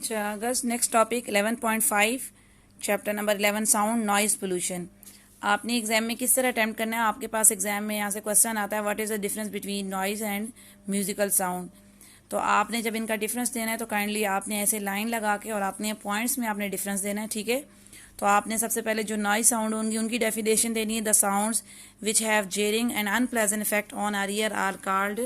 अच्छा अगस्त next topic 11.5 chapter number 11 sound noise pollution. आपने एग्जाम में किस तरह अटेम्प्ट करना है। आपके पास एग्जाम में यहाँ से क्वेश्चन आता है what is the difference between noise and musical sound. तो आपने जब इनका डिफरेंस देना है तो काइंडली आपने ऐसे लाइन लगा के और आपने पॉइंट्स में आपने डिफरेंस देना है, ठीक है। तो आपने सबसे पहले जो नॉइज साउंड होंगी उनकी डेफिनेशन देनी है। The sounds which have jarring and unpleasant effect on our ear are called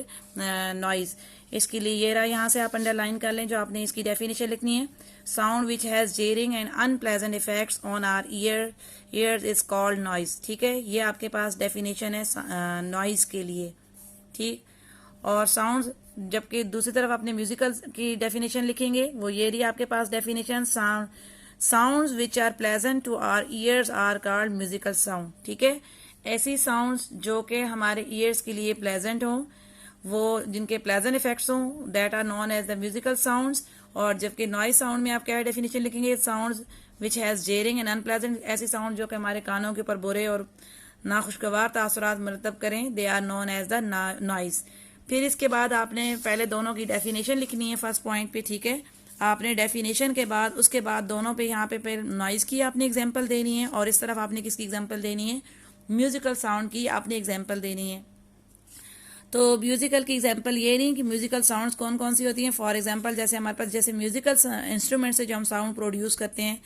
noise. इसके लिए ये रहा, यहाँ से आप अंडरलाइन कर लें जो आपने इसकी डेफिनेशन लिखनी है। Sound which has jarring and unpleasant effects on our ear is called noise, ठीक है। ये आपके पास डेफिनेशन है नॉइज के लिए, ठीक। और साउंड जबकि दूसरी तरफ आपने म्यूजिकल की डेफिनेशन लिखेंगे वो ये रही आपके पास definition. Sounds which are pleasant to our ears are called musical sound, ठीक है। ऐसी साउंड्स जो कि हमारे ईयर्स के लिए प्लेजेंट हों, वो जिनके प्लेजेंट इफेक्ट्स हों, that are known as the musical sounds. और जबकि नॉइज साउंड में आप क्या डेफिनेशन लिखेंगे, sounds which has jarring and unpleasant, ऐसी साउंड जो कि हमारे कानों के ऊपर बुरे और नाखुशगवार तासुरात मरतब करें, they are known as the noise. फिर इसके बाद आपने पहले दोनों की डेफिनेशन लिखनी है फर्स्ट पॉइंट पे, ठीक है। आपने डेफिनेशन के बाद उसके बाद दोनों पे यहाँ पे फिर नॉइज की आपने एग्जांपल देनी है और इस तरफ आपने किसकी एग्जांपल देनी है, म्यूजिकल साउंड की आपने एग्जांपल देनी है। तो म्यूजिकल की एग्जांपल ये नहीं कि म्यूजिकल साउंड्स कौन कौन सी होती हैं। फॉर एग्जांपल जैसे हमारे पास जैसे म्यूजिकल इंस्ट्रूमेंट से जो हम साउंड प्रोड्यूस करते हैं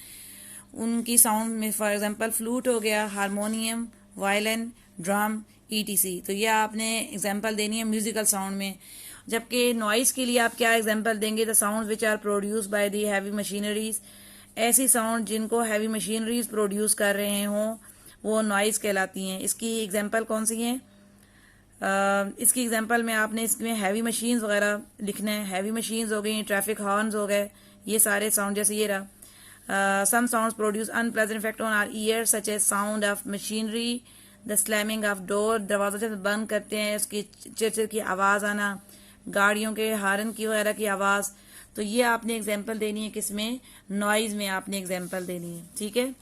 उनकी साउंड में फॉर एग्जांपल फ्लूट हो गया, हारमोनियम, वायलिन, ड्रम, ईटीसी। तो ये आपने एग्जांपल देनी है म्यूजिकल साउंड में। जबकि नॉइज के लिए आप क्या एग्जांपल देंगे, the sound which are produce by the heavy machineries, ऐसी साउंड जिनको हैवी मशीनरीज प्रोड्यूस कर रहे हों वो नॉइज कहलाती हैं। इसकी एग्जांपल कौन सी है, इसकी एग्जांपल में आपने इसमें हैवी मशीन्स वगैरह लिखना है। हैवी मशीन्स हो गई, ट्रैफिक हॉर्न्स हो गए, ये सारे साउंड। जैसे ये रहा, some sounds produce unpleasant effect on our ear such as sound of machinery, the slamming of door, दरवाजा जब बंद करते हैं उसकी चिरचिर की आवाज आना, गाड़ियों के हारन की वगैरह की आवाज। तो ये आपने एग्जांपल देनी है किसमें, नॉइज में आपने एग्जांपल देनी है, ठीक है।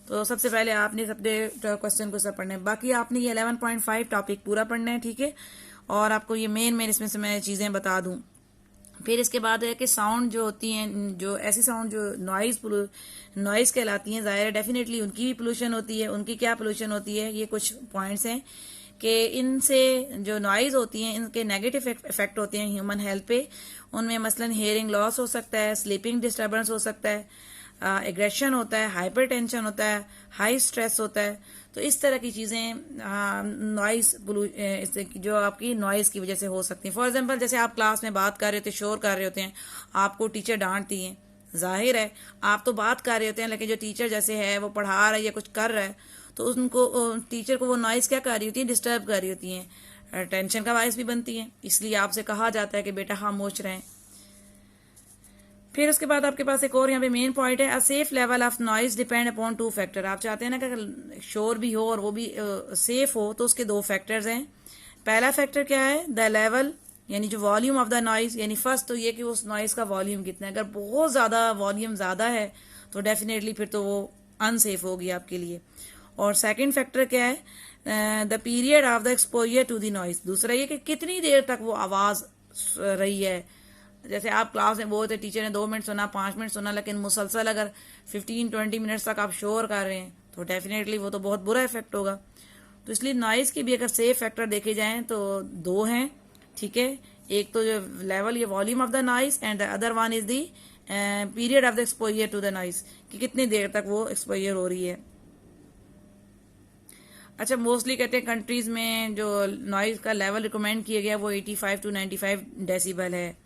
तो सबसे पहले आपने सबसे क्वेश्चन को सब पढ़ना है, बाकी आपने ये 11.5 टॉपिक पूरा पढ़ना है, ठीक है। और आपको ये मेन इसमें से मैं चीजें बता दूं। फिर इसके बाद है कि साउंड जो होती हैं, जो ऐसी साउंड जो नॉइज कहलाती हैं, जाहिर है डेफिनेटली उनकी भी पोल्यूशन होती है। उनकी क्या पोल्यूशन होती है, ये कुछ पॉइंट्स हैं कि इनसे जो नॉइज होती हैं इनके नेगेटिव इफेक्ट होते हैं ह्यूमन हेल्थ पे। उनमें मसलन हेयरिंग लॉस हो सकता है, स्लीपिंग डिस्टर्बेंस हो सकता है, एग्रेशन होता है, हाइपर टेंशन होता है, हाई स्ट्रेस होता है। तो इस तरह की चीजें नॉइज जो आपकी नॉइज की वजह से हो सकती हैं। फॉर एग्जांपल जैसे आप क्लास में बात कर रहे होते हैं, शोर कर रहे होते हैं, आपको टीचर डांटती है, जाहिर है आप तो बात कर रहे होते हैं लेकिन जो टीचर जैसे है वो पढ़ा रहा है या कुछ कर रहा है तो उनको टीचर को वो नॉइज क्या कर रही होती है, डिस्टर्ब कर रही होती है, टेंशन का बायस भी बनती है। इसलिए आपसे कहा जाता है कि बेटा खामोश रहें। फिर उसके बाद आपके पास एक और यहाँ पे मेन पॉइंट है, a safe level of noise depend upon 2 factor. आप चाहते हैं ना कि शोर भी हो और वो भी सेफ हो, तो उसके 2 फैक्टर्स हैं। पहला फैक्टर क्या है, द लेवल, यानी जो वॉल्यूम ऑफ द नॉइज, यानी फर्स्ट तो ये कि उस नॉइज का वॉल्यूम कितना है। अगर बहुत ज्यादा वॉल्यूम ज्यादा है तो डेफिनेटली फिर तो वो अनसेफ होगी आपके लिए। और सेकेंड फैक्टर क्या है, the period of the exposure to the noise. दूसरा ये कि कितनी देर तक वो आवाज रही है। जैसे आप क्लास में बोलते टीचर ने 2 मिनट सुना, 5 मिनट सुना, लेकिन मुसलसल अगर 15-20 मिनट्स तक आप शोर कर रहे हैं तो डेफिनेटली वो तो बहुत बुरा इफेक्ट होगा। तो इसलिए नॉइज की भी अगर सेफ फैक्टर देखे जाएं तो 2 हैं, ठीक है। एक तो जो लेवल, ये volume of the noise, and the other one is the period of the exposure to the noise, कि कितनी देर तक वो एक्सपोजर हो रही है। अच्छा, मोस्टली कहते हैं कंट्रीज में जो नॉइज का लेवल रिकमेंड किया गया वो 85 to 95 डेसिबल है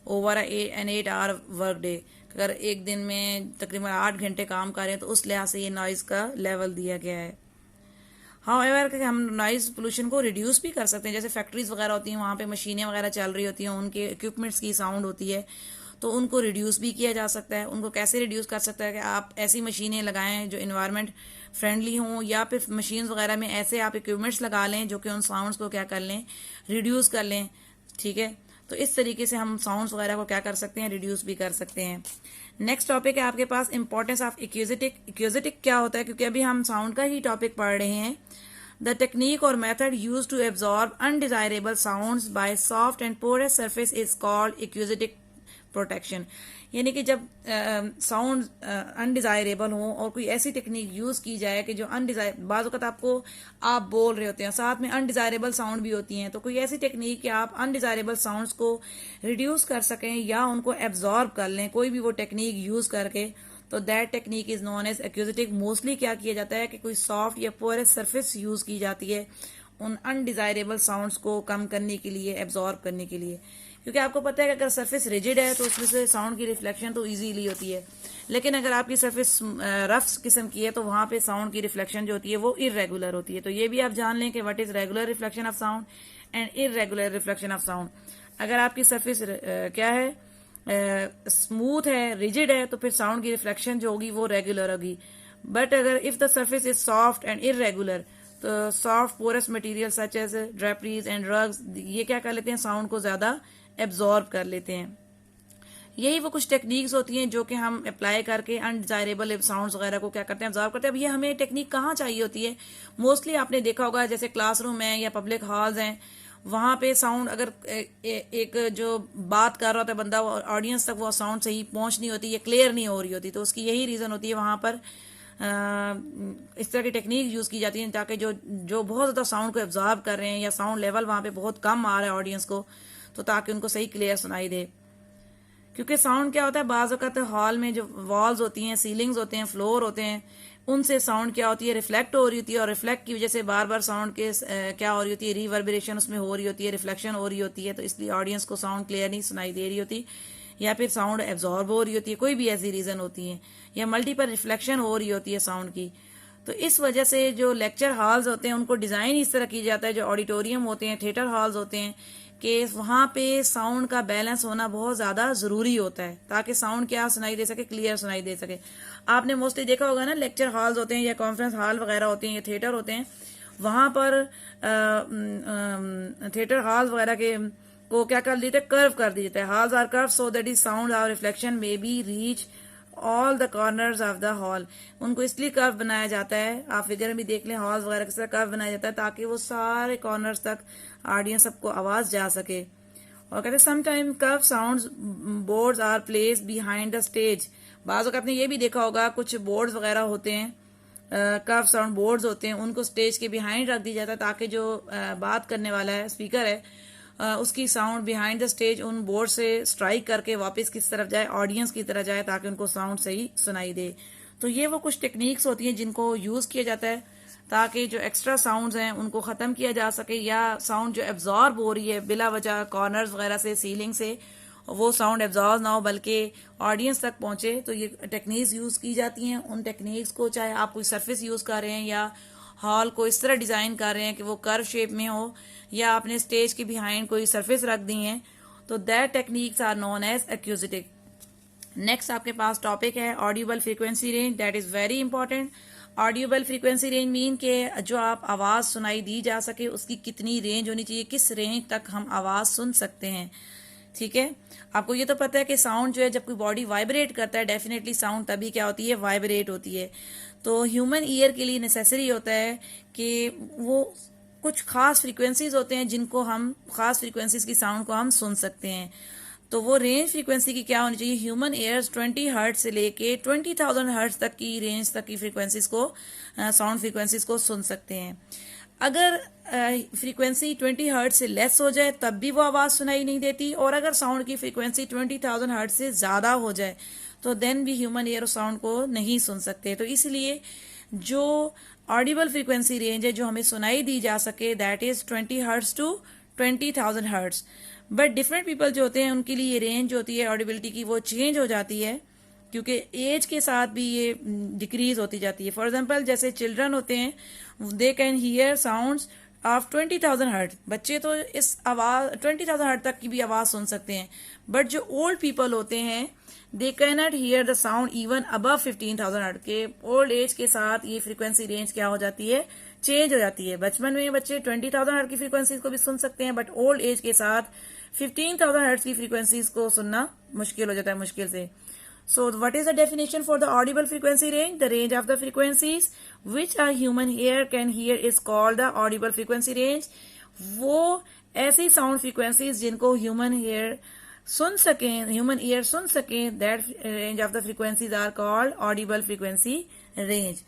over an 8 hour work day. अगर एक दिन में तकरीबन 8 घंटे काम कर रहे हैं तो उस लिहाज से ये नॉइज का लेवल दिया गया है। हाउएवर कि हम नॉइज पोल्यूशन को रिड्यूस भी कर सकते हैं। जैसे फैक्ट्रीज वगैरह होती हैं, वहां पे मशीनें वगैरह चल रही होती हैं, उनके इक्विपमेंट्स की साउंड होती है, तो उनको रिड्यूस भी किया जा सकता है। उनको कैसे रिड्यूस कर सकता है कि आप ऐसी मशीनें लगाएं जो इन्वायरमेंट फ्रेंडली हों, या फिर मशीन्स वगैरह में ऐसे आप इक्विपमेंट्स लगा लें जो कि उन साउंड्स को क्या कर लें, रिड्यूस कर लें, ठीक है। तो इस तरीके से हम साउंड्स वगैरह को क्या कर सकते हैं, रिड्यूस भी कर सकते हैं। नेक्स्ट टॉपिक है आपके पास इंपॉर्टेंस ऑफ एक्यूजेटिक। एक्यूजेटिक क्या होता है, क्योंकि अभी हम साउंड का ही टॉपिक पढ़ रहे हैं। द टेक्निक और method use to absorb undesirable sounds by soft and porous surface is called acoustic protection, यानी कि जब साउंड अनडिजायरेबल हो और कोई ऐसी टेक्निक यूज की जाए कि जो बाज़ वक़्त आपको आप बोल रहे होते हैं साथ में अनडिजायरेबल साउंड भी होती हैं, तो कोई ऐसी टेक्निक कि आप अनडिजायरेबल साउंड्स को रिड्यूस कर सकें या उनको एब्जॉर्ब कर लें, कोई भी वो टेक्निक यूज करके, तो that technique is known as acoustic. Mostly क्या किया जाता है कि कोई सॉफ्ट या पोरस सरफेस यूज की जाती है उन अनडिजायरेबल साउंड्स को कम करने के लिए, एब्जॉर्ब करने के लिए, क्योंकि आपको पता है कि अगर सरफेस रिजिड है तो उसमें से साउंड की रिफ्लेक्शन तो इजीली होती है, लेकिन अगर आपकी सरफेस रफ किस्म की है तो वहां पे साउंड की रिफ्लेक्शन जो होती है वो इरेगुलर होती है। तो ये भी आप जान लें कि what is regular reflection of sound and irregular reflection of sound. अगर आपकी सरफेस क्या है, स्मूथ है, रिजिड है, तो फिर साउंड की रिफ्लेक्शन जो होगी वो रेगुलर होगी। बट अगर if the surface is soft and irregular, तो soft porous material such as draperies and rugs ये क्या कर लेते हैं, साउंड को ज्यादा एब्जॉर्ब कर लेते हैं। यही वो कुछ टेक्निक्स होती हैं जो कि हम अप्लाई करके अनडिजायरेबल साउंड्स वगैरह को क्या करते हैं, एब्जॉर्ब करते हैं। अब ये हमें टेक्निक कहाँ चाहिए होती है, मोस्टली आपने देखा होगा जैसे क्लासरूम है या पब्लिक हॉल्स हैं, वहां पे साउंड अगर एक जो बात कर रहा होता है बंदा, ऑडियंस तक वो साउंड सही पहुंच नहीं होती या क्लियर नहीं हो रही होती, तो उसकी यही रीजन होती है वहां पर इस तरह की टेक्निक यूज की जाती है ताकि जो बहुत ज्यादा साउंड को एब्जॉर्ब कर रहे हैं या साउंड लेवल वहां पे बहुत कम आ रहा है ऑडियंस को, तो ताकि उनको सही क्लियर सुनाई दे। क्योंकि साउंड क्या होता है, बाज़ वक़्त हॉल में जो वॉल्स होती हैं, सीलिंग्स होते हैं, फ्लोर होते हैं, उनसे साउंड क्या होती है, रिफ्लेक्ट हो रही होती है, और रिफ्लेक्ट की वजह से बार बार साउंड के क्या हो रही होती है, रिवर्बरेशन उसमें हो रही होती है, रिफ्लेक्शन हो रही होती है, तो इसलिए ऑडियंस को साउंड क्लियर नहीं सुनाई दे रही होती, या फिर साउंड एब्जॉर्ब हो रही होती है, कोई भी ऐसी रीजन होती है, या मल्टीपल रिफ्लेक्शन हो रही होती है साउंड की। तो इस वजह से जो लेक्चर हॉल्स होते हैं उनको डिजाइन इस तरह किया जाता है, जो ऑडिटोरियम होते हैं, थिएटर हॉल्स होते हैं, कि वहां पे साउंड का बैलेंस होना बहुत ज्यादा जरूरी होता है ताकि साउंड क्या सुनाई दे सके, क्लियर सुनाई दे सके। आपने मोस्टली देखा होगा ना, लेक्चर हॉल्स होते हैं या कॉन्फ्रेंस हॉल वगैरह होते हैं या थिएटर होते हैं, वहां पर थिएटर हॉल वगैरह के को क्या कर देते हैं, कर्व कर देते हैं। Halls are curve so that is sound और reflection may be reach all the corners of the hall. उनको इसलिए कर्व बनाया जाता है, आप फिगर में भी देख लें, हॉल्स वगैरह किस तरह कर्व बनाया जाता है ताकि वो सारे कॉर्नर्स तक ऑडियंस सबको आवाज जा सके। और कहते हैं sometime curve sounds boards are placed behind the stage. बाज़ वक़्त आपने ये भी देखा होगा कुछ बोर्ड्स वगैरह होते हैं, कर्व साउंड बोर्ड्स होते हैं, उनको स्टेज के बिहाइंड रख दिया जाता है ताकि जो बात करने वाला है, स्पीकर है, उसकी साउंड बिहाइंड द स्टेज उन बोर्ड से स्ट्राइक करके वापस किस तरफ जाए, ऑडियंस की तरफ जाए, ताकि उनको साउंड सही सुनाई दे। तो ये वो कुछ टेक्निक्स होती हैं जिनको यूज किया जाता है ताकि जो एक्स्ट्रा साउंड्स हैं उनको खत्म किया जा सके, या साउंड जो एब्जॉर्ब हो रही है बिला वजह कॉर्नर्स वगैरह से, सीलिंग से, वो साउंड एब्जॉर्ब ना हो बल्कि ऑडियंस तक पहुंचे। तो ये टेक्निक्स यूज की जाती हैं। उन टेक्निक्स को चाहे आप कोई सरफेस यूज कर रहे हैं या हॉल को इस तरह डिजाइन कर रहे हैं कि वो कर्व शेप में हो, या आपने स्टेज के बिहाइंड कोई सरफेस रख दी है, तो that techniques are known as acoustic. Next आपके पास टॉपिक है audible frequency range, that is very important. Audible frequency range mean के जो आप आवाज सुनाई दी जा सके उसकी कितनी रेंज होनी चाहिए, किस रेंज तक हम आवाज सुन सकते हैं। ठीक है, आपको ये तो पता है कि साउंड जो है जब कोई बॉडी वाइब्रेट करता है, डेफिनेटली साउंड तभी क्या होती है, वाइब्रेट होती है। तो ह्यूमन ईयर के लिए नेसेसरी होता है कि वो कुछ खास फ्रीक्वेंसीज होते हैं जिनको हम, खास फ्रीक्वेंसीज की साउंड को हम सुन सकते हैं। तो वो रेंज फ्रीक्वेंसी की क्या होनी चाहिए, ह्यूमन ईयर्स 20 हर्ट्ज से लेके 20,000 हर्ट्ज तक की रेंज तक की फ्रीक्वेंसीज को, साउंड फ्रीक्वेंसीज को सुन सकते हैं। अगर फ्रीक्वेंसी 20 हर्ट्ज से लेस हो जाए तब भी वो आवाज सुनाई नहीं देती, और अगर साउंड की फ्रीक्वेंसी 20,000 हर्ट्ज से ज्यादा हो जाए तो देन भी ह्यूमन ईयर उस साउंड को नहीं सुन सकते। तो इसलिए जो ऑडिबल फ्रीक्वेंसी रेंज है जो हमें सुनाई दी जा सके, that is 20 hertz to 20,000 hertz. But different people जो होते हैं उनके लिए ये रेंज जो होती है ऑडिबिलिटी की वो चेंज हो जाती है, क्योंकि एज के साथ भी ये डिक्रीज होती जाती है। फॉर एग्जाम्पल जैसे चिल्ड्रन होते हैं, they can hear sounds of 20,000 hertz. बच्चे तो इस आवाज 20,000 हर्ट्ज तक की भी आवाज सुन सकते हैं, बट जो ओल्ड पीपल होते हैं they can not here the sound even above 15,000 hertz. के ओल्ड एज के साथ ये फ्रीक्वेंसी रेंज क्या हो जाती है, चेंज हो जाती है। बचपन में बच्चे 20,000 हर्ट्ज की फ्रीक्वेंसीज को भी सुन सकते हैं, बट ओल्ड एज के साथ 15,000 हर्ट्ज की फ्रीक्वेंसीज को सुनना मुश्किल हो जाता है, मुश्किल से। So what is the definition for the audible frequency range? The range of the frequencies which a human ear can hear is called the audible frequency range. वो ऐसी साउंड फ्रीक्वेंसीज जिनको ह्यूमन ईयर सुन सकें, human ear सुन सकें, that range of the frequencies are called audible frequency range.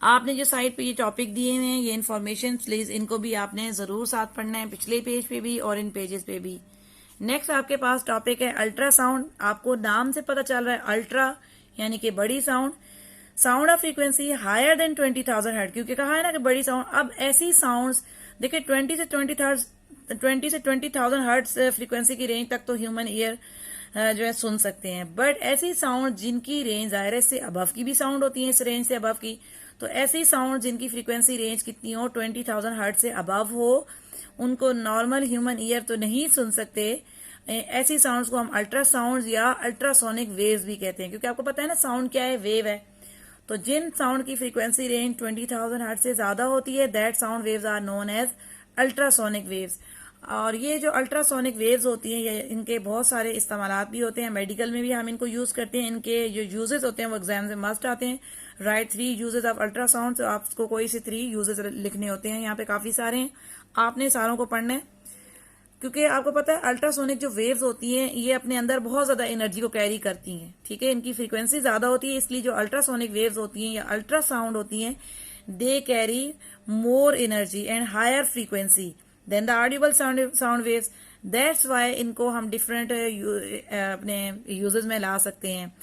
आपने जो site पे ये टॉपिक दिए हैं, ये इन्फॉर्मेशन प्लीज इनको भी आपने जरूर साथ पढ़ना है, पिछले पेज पे भी और इन पेजेस पे भी। नेक्स्ट आपके पास टॉपिक है अल्ट्रासाउंड। आपको नाम से पता चल रहा है अल्ट्रा यानी कि बड़ी sound, sound of frequency higher than 20,000 hertz, क्योंकि कहा है ना कि बड़ी साउंड। अब ऐसी साउंड्स देखिए 20 से 20,000 हर्ट्ज फ्रीक्वेंसी की रेंज तक तो ह्यूमन ईयर जो है सुन सकते हैं, बट ऐसी साउंड जिनकी रेंज ज़ाहिर से अबव की भी साउंड होती है, इस रेंज से अबव की, तो ऐसी साउंड जिनकी फ्रीक्वेंसी रेंज कितनी हो, 20,000 हर्ट्ज से अबव हो, उनको नॉर्मल ह्यूमन ईयर तो नहीं सुन सकते। ऐसी साउंड्स को हम अल्ट्रासाउंड्स या अल्ट्रासोनिक वेव्स भी कहते हैं, क्योंकि आपको पता है ना साउंड क्या है, वेव है। तो जिन साउंड की फ्रीक्वेंसी रेंज 20,000 हर्ट्ज से ज्यादा होती है, that sound waves are known as ultrasonic waves. और ये जो अल्ट्रासोनिक वेव्स होती हैं, ये इनके बहुत सारे इस्तेमालात भी होते हैं, मेडिकल में भी हम इनको यूज करते हैं। इनके जो यूजेस होते हैं वो एग्जाम में मस्ट आते हैं। राइट 3 यूजेस ऑफ अल्ट्रासाउंड, तो आपको कोई से 3 यूजेस लिखने होते हैं, यहाँ पे काफी सारे हैं, आपने सारों को पढ़ना है, क्योंकि आपको पता है अल्ट्रासोनिक जो वेव्स होती हैं ये अपने अंदर बहुत ज्यादा एनर्जी को कैरी करती हैं, ठीक है, इनकी फ्रीक्वेंसी ज्यादा होती है, इसलिए जो अल्ट्रासोनिक वेव्स होती हैं या अल्ट्रासाउंड होती हैं, they carry more energy and higher frequency than the audible sound waves. That's why इनको हम डिफरेंट अपने यूजेस में ला सकते हैं।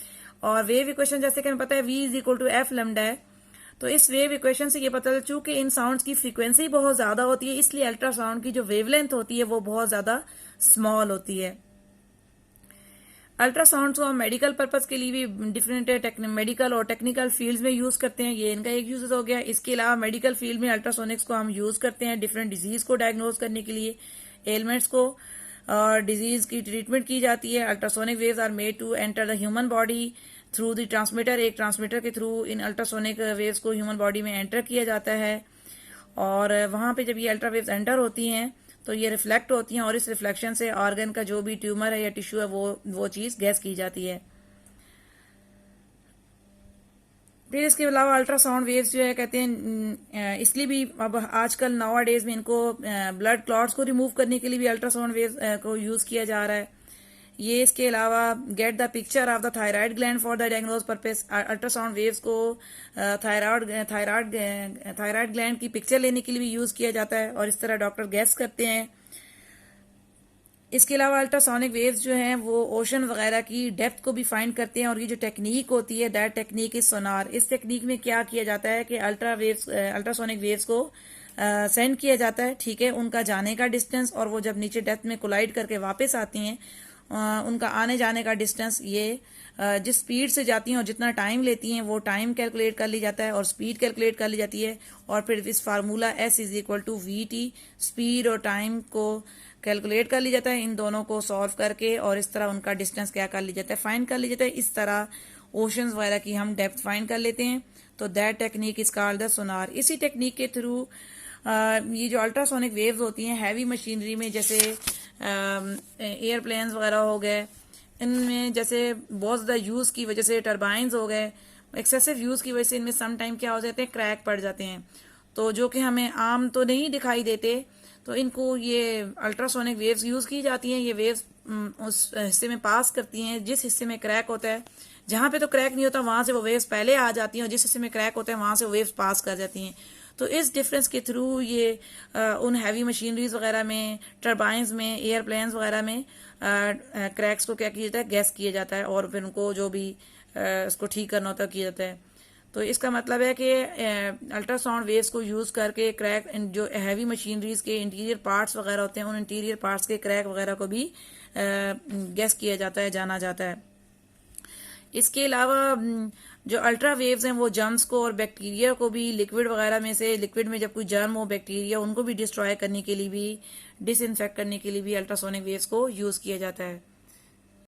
और वेव इक्वेशन जैसे कि हमें पता है v is equal to f lambda है, तो इस वेव इक्वेशन से ये पता चल, चूंकि इन साउंड्स की फ्रीक्वेंसी बहुत ज्यादा होती है, इसलिए अल्ट्रासाउंड की जो वेवलेंथ होती है वो बहुत ज्यादा स्मॉल होती है। अल्ट्रासाउंड को हम मेडिकल पर्पज के लिए भी डिफरेंट मेडिकल और टेक्निकल फील्ड्स में यूज करते हैं, ये इनका एक यूज हो गया। इसके अलावा मेडिकल फील्ड में अल्ट्रासोनिक्स को हम यूज करते हैं डिफरेंट डिजीज को डायग्नोज करने के लिए, एलिमेंट्स को, और डिजीज की ट्रीटमेंट की जाती है। Ultrasonic waves are made to enter the human body through the transmitter, एक ट्रांसमीटर के थ्रू इन अल्ट्रासोनिक वेव्स को ह्यूमन बॉडी में एंटर किया जाता है, और वहां पे जब ये अल्ट्रा वेव्स एंटर होती हैं तो ये रिफ्लेक्ट होती हैं, और इस रिफ्लेक्शन से ऑर्गन का जो भी ट्यूमर है या टिश्यू है वो चीज गैस की जाती है। फिर इसके अलावा अल्ट्रासाउंड वेव्स जो है कहते हैं, इसलिए भी अब आजकल नवा डेज में इनको ब्लड क्लॉट्स को रिमूव करने के लिए भी अल्ट्रासाउंड वेव्स को यूज किया जा रहा है। ये इसके अलावा get the picture of the thyroid gland for the diagnose purpose, ultrasound waves को थायराइड ग्लैंड की पिक्चर लेने के लिए भी यूज किया जाता है, और इस तरह डॉक्टर गैस करते हैं। इसके अलावा अल्ट्रासोनिक वेव्स जो हैं वो ओशन वगैरह की डेप्थ को भी फाइंड करते हैं, और ये जो टेक्निक होती है दैट टेक्निक इज सोनार। इस टेक्निक में क्या किया जाता है कि अल्ट्रासोनिक वेव्स को सेंड किया जाता है, ठीक है, उनका जाने का डिस्टेंस, और वो जब नीचे डेप्थ में कोलाइड करके वापस आती हैं उनका आने जाने का डिस्टेंस, ये जिस स्पीड से जाती हैं और जितना टाइम लेती हैं वो टाइम कैलकुलेट कर ली जाता है और स्पीड कैलकुलेट कर ली जाती है, और फिर इस formula S is equal to VT, speed और टाइम को कैलकुलेट कर ली जाता है, इन दोनों को सॉल्व करके, और इस तरह उनका डिस्टेंस क्या कर ली जाता है, फाइंड कर ली जाता है। इस तरह ओशंस वगैरह की हम डेप्थ फाइंड कर लेते हैं, तो that technique is called the sonar. इसी टेक्निक के थ्रू ये जो अल्ट्रासोनिक वेव्स होती हैं हैवी मशीनरी में, जैसे एयरप्लेन्स वगैरह हो गए, इनमें जैसे बहुत ज़्यादा यूज़ की वजह से, टरबाइंस हो गए, एक्सेसिव यूज़ की वजह से इनमें सम टाइम क्या हो जाते हैं, क्रैक पड़ जाते हैं, तो जो कि हमें आम तो नहीं दिखाई देते, तो इनको ये अल्ट्रासोनिक वेव्स यूज़ की जाती हैं। ये वेव्स उस हिस्से में पास करती हैं जिस हिस्से में क्रैक होता है, जहाँ पे तो क्रैक नहीं होता वहां से वो वेव्स पहले आ जाती हैं, और जिस हिस्से में क्रैक होता है वहां से वो वेव्स पास कर जाती हैं। तो इस डिफरेंस के थ्रू ये उन हैवी मशीनरीज वगैरह में, टर्बाइंस में, एयरप्लेन्स वगैरह में क्रैक्स को क्या किया जाता है, गैस किया जाता है, और फिर उनको जो भी उसको ठीक करना होता है किया जाता है। तो इसका मतलब है कि अल्ट्रासाउंड वेव्स को यूज करके क्रैक, जो हैवी मशीनरीज के इंटीरियर पार्ट्स वगैरह होते हैं, उन इंटीरियर पार्ट्स के क्रैक वगैरह को भी गैस किया जाता है, जाना जाता है। इसके अलावा जो अल्ट्रा वेव्स हैं वो जर्म्स को और बैक्टीरिया को भी, लिक्विड वगैरह में से, लिक्विड में जब कोई जर्म हो, बैक्टीरिया, उनको भी डिस्ट्रॉय करने के लिए भी, डिसइंफेक्ट करने के लिए भी अल्ट्रासोनिक वेव्स को यूज किया जाता है।